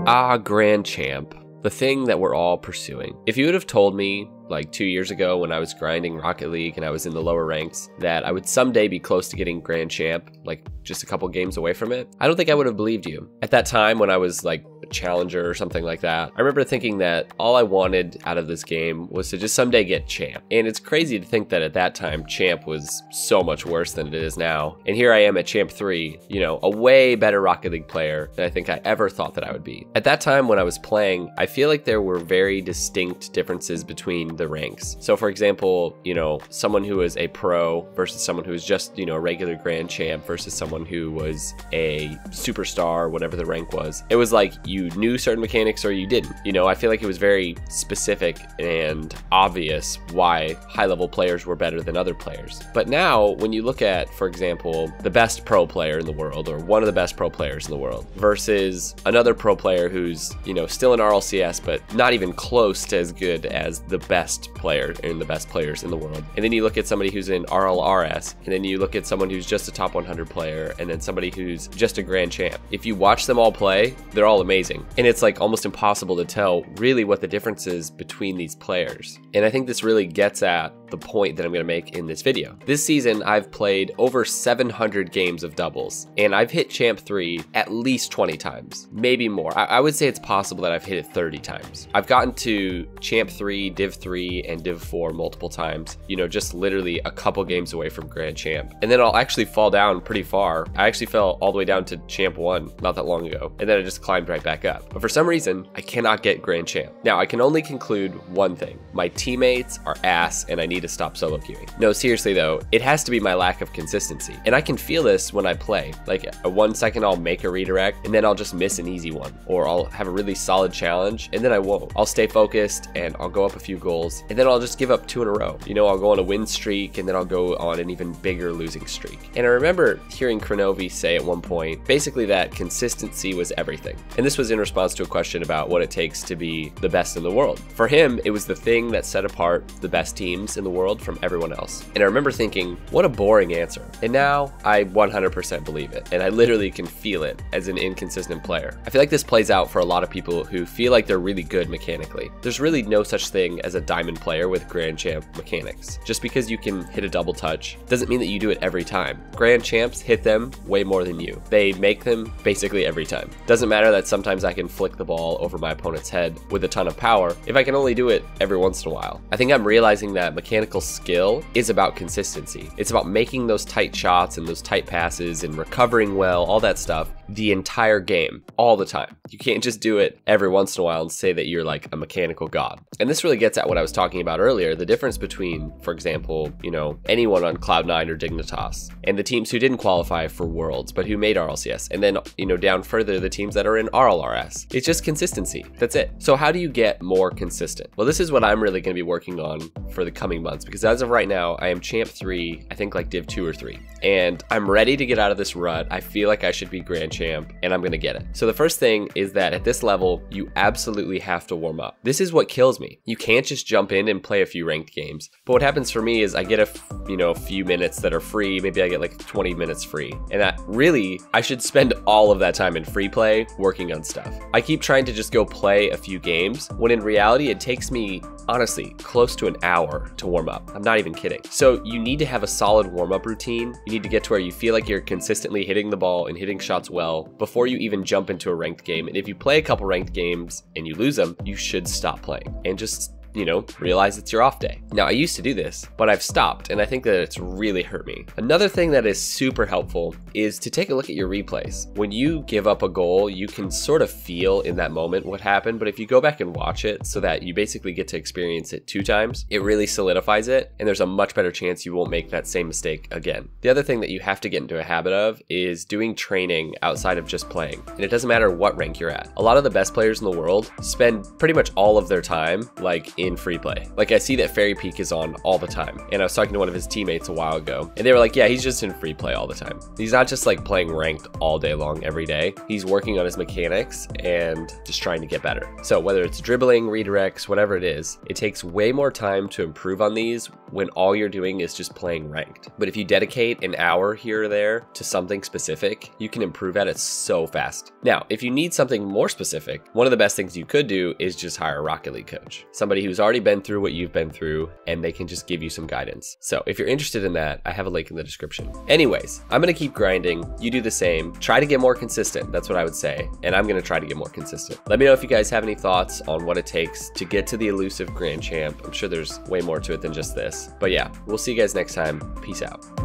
Grand Champ, the thing that we're all pursuing. If you would have told me like 2 years ago when I was grinding Rocket League and I was in the lower ranks that I would someday be close to getting Grand Champ, like just a couple games away from it, I don't think I would have believed you. At that time when I was like a challenger or something like that, I remember thinking that all I wanted out of this game was to just someday get Champ. And it's crazy to think that at that time, Champ was so much worse than it is now. And here I am at Champ 3, you know, a way better Rocket League player than I think I ever thought that I would be. At that time when I was playing, I feel like there were very distinct differences between the ranks. So for example, you know, someone who was a pro versus someone who was just, you know, a regular Grand Champ versus someone who was a superstar, whatever the rank was. It was like you knew certain mechanics or you didn't. You know, I feel like it was very specific and obvious why high-level players were better than other players. But now, when you look at, for example, the best pro player in the world or one of the best pro players in the world versus another pro player who's, you know, still in RLCS but not even close to as good as the best player and the best players in the world. And then you look at somebody who's in RLRS, and then you look at someone who's just a top 100 player, and then somebody who's just a Grand Champ. If you watch them all play, they're all amazing. And it's like almost impossible to tell really what the difference is between these players. And I think this really gets at the point that I'm going to make in this video. This season, I've played over 700 games of doubles, and I've hit Champ 3 at least 20 times, maybe more. I would say it's possible that I've hit it 30 times. I've gotten to Champ 3, Div 3, and Div 4 multiple times, you know, just literally a couple games away from Grand Champ. And then I'll actually fall down pretty far. I actually fell all the way down to Champ 1 not that long ago, and then I just climbed right back up. But for some reason, I cannot get Grand Champ. Now, I can only conclude one thing. My teammates are ass, and I need to stop solo queuing. No, seriously though, it has to be my lack of consistency. And I can feel this when I play. Like, 1 second I'll make a redirect, and then I'll just miss an easy one. Or I'll have a really solid challenge, and then I won't. I'll stay focused, and I'll go up a few goals, and then I'll just give up 2 in a row. You know, I'll go on a win streak, and then I'll go on an even bigger losing streak. And I remember hearing Kronovi say at one point, basically that consistency was everything. And this was in response to a question about what it takes to be the best in the world. For him, it was the thing that set apart the best teams in the world from everyone else. And I remember thinking, what a boring answer. And now I 100% believe it. And I literally can feel it as an inconsistent player. I feel like this plays out for a lot of people who feel like they're really good mechanically. There's really no such thing as a diamond player with Grand Champ mechanics. Just because you can hit a double touch doesn't mean that you do it every time. Grand Champs hit them way more than you. They make them basically every time. Doesn't matter that sometimes I can flick the ball over my opponent's head with a ton of power if I can only do it every once in a while. I think I'm realizing that mechanical skill is about consistency. It's about making those tight shots and those tight passes and recovering well, all that stuff, the entire game, all the time. You can't just do it every once in a while and say that you're like a mechanical god. And this really gets at what I was talking about earlier, the difference between, for example, you know, anyone on Cloud9 or Dignitas and the teams who didn't qualify for Worlds but who made RLCS, and then, you know, down further, the teams that are in RLRS. It's just consistency. That's it. So how do you get more consistent? Well, this is what I'm really going to be working on for the coming months, because as of right now, I am Champ 3, I think like Div 2 or 3, and I'm ready to get out of this rut. I feel like I should be Grand Champ, and I'm going to get it. So the first thing is that at this level, you absolutely have to warm up. This is what kills me. You can't just jump in and play a few ranked games. But what happens for me is I get a few minutes that are free. Maybe I get like 20 minutes free. And that really, I should spend all of that time in free play working on stuff. I keep trying to just go play a few games when in reality, it takes me honestly close to an hour to warm up. I'm not even kidding. So you need to have a solid warm-up routine. You need to get to where you feel like you're consistently hitting the ball and hitting shots well before you even jump into a ranked game. And if you play a couple ranked games and you lose them, you should stop playing and just, you know, realize it's your off day. Now, I used to do this, but I've stopped, and I think that it's really hurt me. Another thing that is super helpful is to take a look at your replays. When you give up a goal, you can sort of feel in that moment what happened, but if you go back and watch it so that you basically get to experience it 2 times, it really solidifies it, and there's a much better chance you won't make that same mistake again. The other thing that you have to get into a habit of is doing training outside of just playing, and it doesn't matter what rank you're at. A lot of the best players in the world spend pretty much all of their time like in free play. Like I see that Fairy Peak is on all the time. And I was talking to one of his teammates a while ago and they were like, yeah, he's just in free play all the time. He's not just like playing ranked all day long every day. He's working on his mechanics and just trying to get better. So whether it's dribbling, redirects, whatever it is, it takes way more time to improve on these when all you're doing is just playing ranked. But if you dedicate an hour here or there to something specific, you can improve at it so fast. Now, if you need something more specific, one of the best things you could do is just hire a Rocket League coach. Somebody who's already been through what you've been through and they can just give you some guidance. So if you're interested in that, I have a link in the description. Anyways, I'm gonna keep grinding. You do the same. Try to get more consistent. That's what I would say. And I'm gonna try to get more consistent. Let me know if you guys have any thoughts on what it takes to get to the elusive Grand Champ. I'm sure there's way more to it than just this. But yeah, we'll see you guys next time. Peace out.